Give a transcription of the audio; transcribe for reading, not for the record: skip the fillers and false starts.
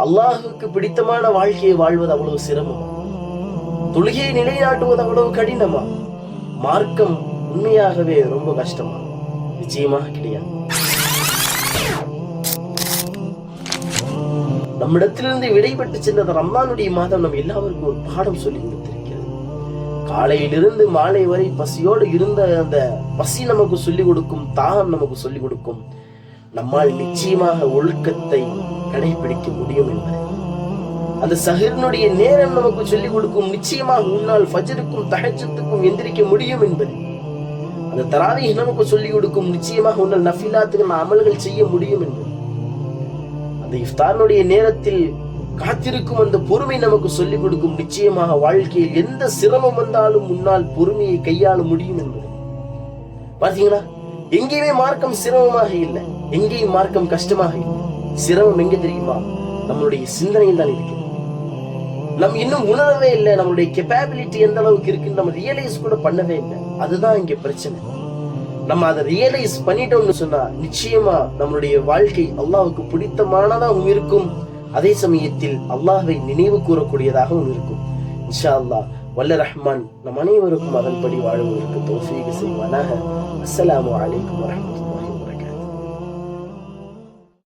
அல்லாஹுக்கு பிடித்தமான வாழ்க்கையை வாழ்வது அவ்வளவு சிரமமா? தொழுகையை நிலைநாட்டுவது அவ்வளவு கடினமா? மார்க்கம் உண்மையாகவே ரொம்ப கஷ்டமா? நிச்சயமாக கிடையாது. நம்மிடத்திலிருந்து விடைபெற்று சென்ற ரம்லானுடைய மாதம் நம் எல்லாருக்கும் ஒரு பாடம் சொல்லி கொடுத்திருக்கிறது. காலையிலிருந்து மாலை வரை பசியோடு இருந்த அந்த பசி நமக்கு சொல்லிக் கொடுக்கும், தாகம் நமக்கு சொல்லிக் கொடுக்கும், நம்மால் நிச்சயமாக ஒழுக்கத்தை கடைபிடிக்க முடியும் என்பதை. அந்த சஹரினுடைய நேரம் நமக்கு சொல்லிக் கொடுக்கும், நிச்சயமாக உன்னால் ஃபஜ்ருக்கும் தஹஜ்ஜுதுக்கும் எந்திரிக்க முடியும் என்பதை. அந்த தராவீஹ் நமக்கு சொல்லிக் கொடுக்கும், நிச்சயமாக உன்னால் நஃபிலாத்துக்கு அமல்கள் செய்ய முடியும் என்பது. அந்த இஃப்தாருடைய நேரத்தில் காத்திருக்கும் அந்த பொறுமை நமக்கு சொல்லிக் கொடுக்கும், நிச்சயமாக வாழ்க்கையில் எந்த சிரமம் வந்தாலும் உன்னால் பொறுமையை கையாள முடியும் என்பது. பாத்தீங்களா, எங்கேயுமே மார்க்கம் சிரமமாக இல்லை, எங்கேயும் மார்க்கம் கஷ்டமாக இல்லை. சிரமம் எங்க தெரியுமா? நம்மளுடைய சிந்தனையில் தான் இருக்கிறது. நம்ம இன்னும் உணரவே இல்லை நம்மளுடைய கெப்பாபிலிட்டி எந்த அளவுக்கு இருக்குன்னு நம்ம ரியலைஸ் கூட பண்ணவே இல்லை. அதுதான் இங்க பிரச்சனை. நம்ம அதை ரியலைஸ் பண்ணிட்டோம்னு சொன்னா நிச்சயமா நம்மளுடைய வாழ்க்கை அல்லாஹ்வுக்கு பிடித்தமானதாகவும் இருக்கும், அதே சமயத்தில் அல்லாஹ்வை நினைவு கூறக்கூடியதாகவும் இருக்கும். இன்ஷா அல்லாஹ் வல்ல ரஹ்மான் நம் அனைவருக்கும் அதன்படி வாழ்வதற்கு தௌஃபீக் செய்வானாக. அஸ்ஸலாமு அலைக்கும் வரஹ்மத்துல்லாஹி